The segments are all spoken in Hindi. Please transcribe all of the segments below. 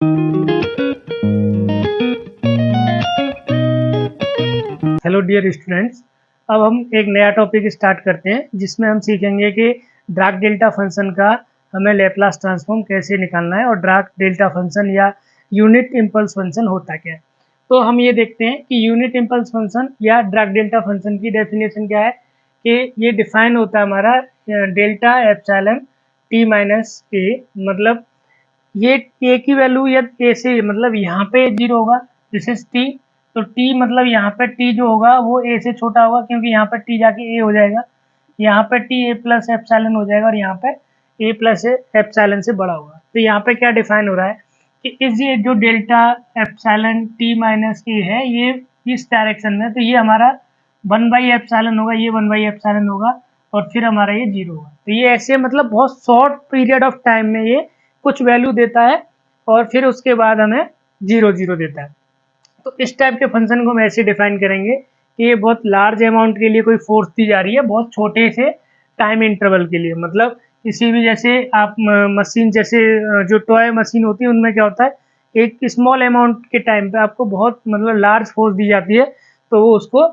हेलो डियर स्टूडेंट्स, अब हम एक नया टॉपिक स्टार्ट करते हैं जिसमें हम सीखेंगे कि ड्राग डेल्टा फंक्शन का हमें लैप्लास ट्रांसफॉर्म कैसे निकालना है और ड्राग डेल्टा फंक्शन या यूनिट इम्पल्स फंक्शन होता क्या है। तो हम ये देखते हैं कि यूनिट इम्पल्स फंक्शन या ड्राग डेल्टा फंक्शन की डेफिनेशन क्या है कि ये डिफाइन होता है हमारा डेल्टा एप्सिलॉन टी माइनस ए, मतलब ये ए की वैल्यू या ए से मतलब यहाँ पे 0 होगा, दिस इज टी। तो टी मतलब यहाँ पे टी जो होगा वो ए से छोटा होगा क्योंकि यहाँ पे टी जाके ए हो जाएगा, यहाँ पे टी ए प्लस एप्सिलॉन हो जाएगा और यहाँ पे ए प्लस एप्सिलॉन से बड़ा होगा। तो यहाँ पे क्या डिफाइन हो रहा है कि इस ये जो डेल्टा एप्सिलॉन टी माइनस ए है ये इस डायरेक्शन में, तो ये हमारा 1/एप्सिलॉन होगा, ये 1/एप्सिलॉन होगा और फिर हमारा ये 0 होगा। तो ये ऐसे मतलब बहुत शॉर्ट पीरियड ऑफ टाइम में ये कुछ वैल्यू देता है और फिर उसके बाद हमें 0 देता है। तो इस टाइप के फंक्शन को हम ऐसे डिफाइन करेंगे कि ये बहुत लार्ज अमाउंट के लिए कोई फोर्स दी जा रही है बहुत छोटे से टाइम इंटरवल के लिए। मतलब किसी भी जैसे आप मशीन जैसे जो टॉय मशीन होती है उनमें क्या होता है, एक स्मॉल अमाउंट के टाइम पे आपको बहुत मतलब लार्ज फोर्स दी जाती है तो वो उसको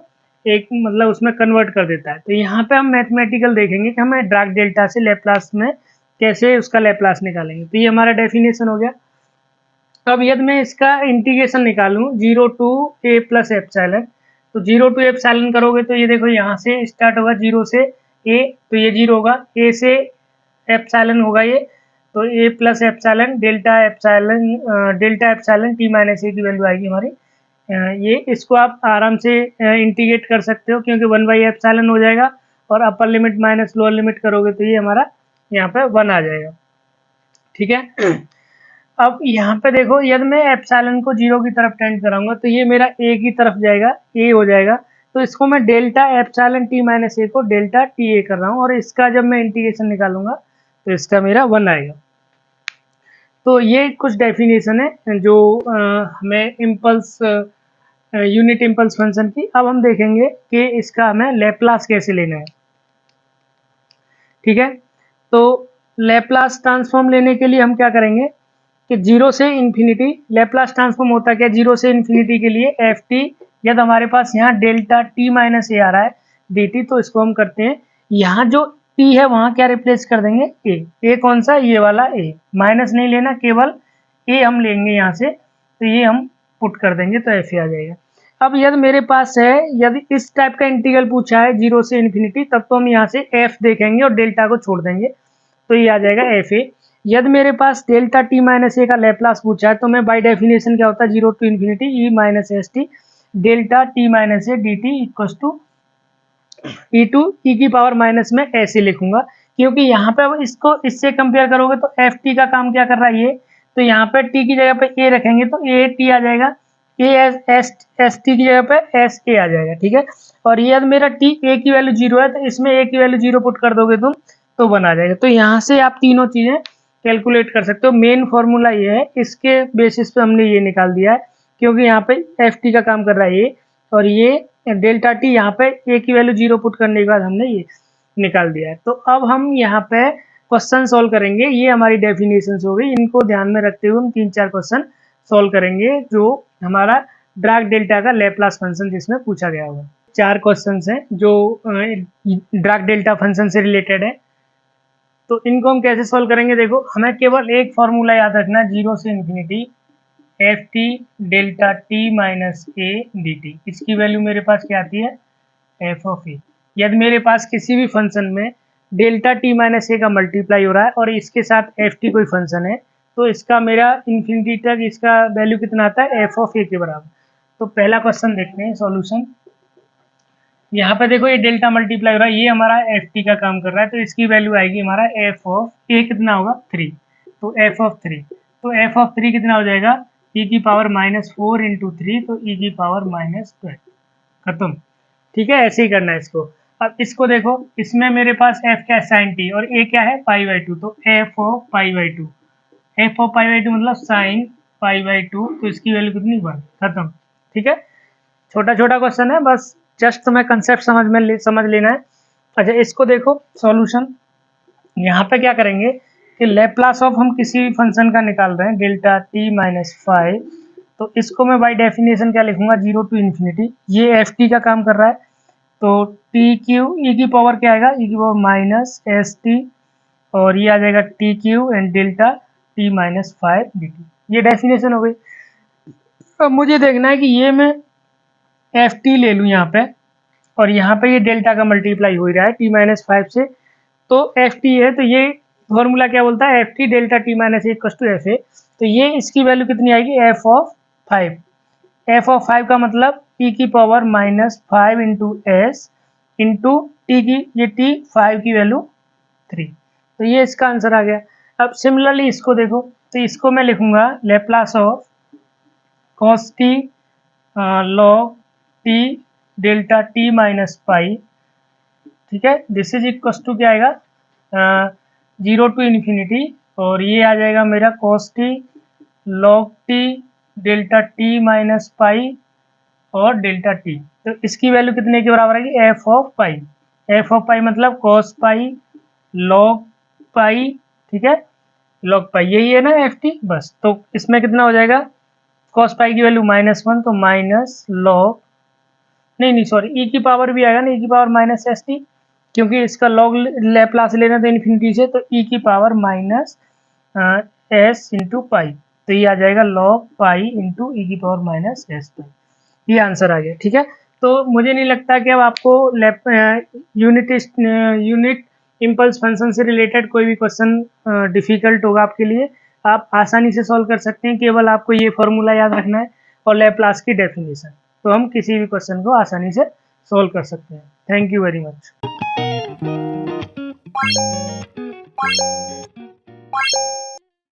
एक मतलब उसमें कन्वर्ट कर देता है। तो यहाँ पे हम मैथमेटिकल देखेंगे कि हमें ड्राग डेल्टा से लैप्लास में कैसे उसका लैप्लास निकालेंगे। तो ये हमारा डेफिनेशन हो गया। अब यदि मैं इसका इंटीग्रेशन निकालूं 0 टू ए प्लस एप्सिलॉन, तो 0 टू एप्सिलॉन करोगे तो ये देखो यहाँ से स्टार्ट होगा 0 से ए, तो ये 0 होगा, ए से एप्सिलॉन होगा ये, तो a plus epsilon delta epsilon t minus a की वैल्यू आएगी हमारी। ये इसको आप आराम से इंटीग्रेट कर सकते हो क्योंकि 1/एप्सिलॉन हो जाएगा और upper limit minus lower limit करोगे तो ये हमारा यहाँ पे 1 आ जाएगा। ठीक है। अब यहाँ पे देखो यदि मैं एप्सिलॉन को 0 की तरफ टेंड कराऊंगा तो ये मेरा ए की तरफ जाएगा, ए हो जाएगा। तो इसको मैं डेल्टा एप्सिलॉन टी माइनस ए को डेल्टा टी ए कर रहा हूँ और इसका जब मैं इंटीग्रेशन निकालूंगा तो इसका मेरा 1 आएगा। तो ये कुछ डेफिनेशन है जो हमें इम्पल्स यूनिट इम्पल्स फंक्शन की। अब हम देखेंगे कि इसका हमें लैप्लास कैसे लेना है। ठीक है, तो लैप्लास ट्रांसफॉर्म लेने के लिए हम क्या करेंगे कि 0 से इन्फिनिटी लैप्लास ट्रांसफॉर्म होता है क्या, 0 से इन्फिनिटी के लिए एफ टी, यदि हमारे पास यहाँ डेल्टा टी माइनस ए आ रहा है डी टी, तो इसको हम करते हैं यहाँ जो टी है वहाँ क्या रिप्लेस कर देंगे ए कौन सा, ये वाला ए, माइनस नहीं लेना, केवल ए हम लेंगे यहाँ से, तो ये हम पुट कर देंगे तो ऐसे आ जाएगा। अब यदि मेरे पास है, यदि इस टाइप का इंटीग्रल पूछा है 0 से इन्फिनिटी, तब तो हम यहाँ से एफ देखेंगे और डेल्टा को छोड़ देंगे तो ये आ जाएगा एफ ए। यदि मेरे पास डेल्टा टी माइनस ए का लैप्लास पूछा है तो मैं बाय डेफिनेशन क्या होता है 0 to infinity e minus s t delta T minus a d t equal to e to e की पावर माइनस में ऐसे लिखूंगा क्योंकि यहाँ पे अब इसको इससे कंपेयर करोगे तो एफ टी का काम क्या कर रहा है ये, तो यहाँ पे टी की जगह पे ए रखेंगे तो ए टी आ जाएगा, ए एस टी की जगह पे एस ए आ जाएगा। ठीक है, और ये मेरा टी ए की वैल्यू 0 है तो इसमें ए की वैल्यू 0 पुट कर दोगे तुम तो 1 आ जाएगा। तो यहाँ से आप तीनों चीजें कैलकुलेट कर सकते हो। मेन फॉर्मूला ये है, इसके बेसिस पे हमने ये निकाल दिया है क्योंकि यहाँ पे एफ टी का काम कर रहा है ये, और ये डेल्टा टी यहाँ पे ए की वैल्यू 0 पुट करने के बाद हमने ये निकाल दिया है। तो अब हम यहाँ पे क्वेश्चन सॉल्व करेंगे। ये हमारी डेफिनेशन हो गई, इनको ध्यान में रखते हुए हम 3-4 क्वेश्चन सॉल्व करेंगे जो हमारा ड्राग डेल्टा का लैप्लास फंक्शन जिसमें पूछा गया होगा। 4 क्वेश्चन हैं जो ड्राग डेल्टा फंक्शन से रिलेटेड है। तो इनको हम कैसे सॉल्व करेंगे, देखो हमें केवल एक फॉर्मूला याद रखना है 0 से infinity F T delta T minus a d T, इसकी वैल्यू मेरे पास क्या आती है एफ ऑफ ए। यदि मेरे पास किसी भी फंक्शन में डेल्टा टी माइनस ए का मल्टीप्लाई हो रहा है और इसके साथ एफ टी कोई फंक्शन है तो इसका मेरा इन्फिनिटी तक इसका वैल्यू कितना आता है एफ ऑफ ए के बराबर। तो पहला क्वेश्चन देखते हैं सॉल्यूशन। यहाँ पे देखो ये डेल्टा मल्टीप्लाई हो रहा है, ये हमारा एफ टी का काम कर रहा है तो इसकी वैल्यू आएगी हमारा एफ ऑफ ए कितना होगा 3, तो एफ ऑफ 3, तो एफ ऑफ 3 कितना हो जाएगा ई की पावर -4 इंटू 3, तो ई की पावर -12, खत्म। ठीक है, ऐसे ही करना है इसको। अब इसको देखो, इसमें मेरे पास एफ क्या है साइन टी और ए क्या है π/2, तो एफ ऑफ π/2, एफ ऑफ π/2 मतलब साइन π/2, तो इसकी वैल्यू कितनी 1, खत्म। ठीक है, छोटा छोटा क्वेश्चन है, बस जस्ट तुम्हें कंसेप्ट समझ लेना है। अच्छा इसको देखो सॉल्यूशन, यहाँ पे क्या करेंगे कि लेप्लास ऑफ हम किसी भी फंक्शन का निकाल रहे हैं डेल्टा टी माइनस 5, तो इसको मैं बाय डेफिनेशन क्या लिखूंगा 0 टू इन्फिनिटी। ये एफ टी का काम कर रहा है, तो टी क्यू ई की पावर क्या आएगा, ई की पावर माइनस एस टी, और ये आ जाएगा T Q and delta T minus 5 D T. ये डेफिनेशन हो गई। अब मुझे देखना है कि ये मैं एफ टी ले लूँ यहाँ पे, और यहाँ पे ये डेल्टा का मल्टीप्लाई हो ही रहा है टी माइनस 5 से, तो एफ टी है, तो ये फॉर्मूला क्या बोलता है, F T delta T minus equal to F A. तो ये इसकी वैल्यू कितनी आएगी, एफ ऑफ 5। एफ ऑफ 5 का मतलब टी की power minus 5 into S into T की, ये टी 5 की वैल्यू 3। तो ये इसका आंसर आ गया। अब सिमिलरली इसको देखो, तो इसको मैं लिखूंगा Laplace of cos T log T delta T minus pi, ठीक है। दिस इज इक्वल टू क्या आएगा, 0 टू इन्फिनिटी, और ये आ जाएगा मेरा cos T log T delta T minus pi और डेल्टा टी। तो इसकी वैल्यू कितने के बराबर आएगी, f of pi. F of pi मतलब कॉस पाई लॉग पाई, ठीक है, लॉग पाई, यही है ना एफ टी बस। तो इसमें कितना हो जाएगा, कॉस पाई की वैल्यू -1, तो माइनस लॉग, नहीं सॉरी, ई की पावर भी आएगा ना, ई की पावर माइनस एस टी, क्योंकि इसका लॉग लैप्लास लेना था इन्फिनिटी से, तो ई की power minus S into pi, तो ये आ जाएगा लॉग पाई इंटू ई की पावर माइनस एस पाई। ये आंसर आ गया, ठीक है। तो मुझे नहीं लगता कि अब आपको यूनिट इम्पल्स फंक्शन से रिलेटेड कोई भी क्वेश्चन डिफिकल्ट होगा आपके लिए। आप आसानी से सॉल्व कर सकते हैं, केवल आपको ये फॉर्मूला याद रखना है और लैप्लास की डेफिनेशन, तो हम किसी भी क्वेश्चन को आसानी से सॉल्व कर सकते हैं। Thank you very much.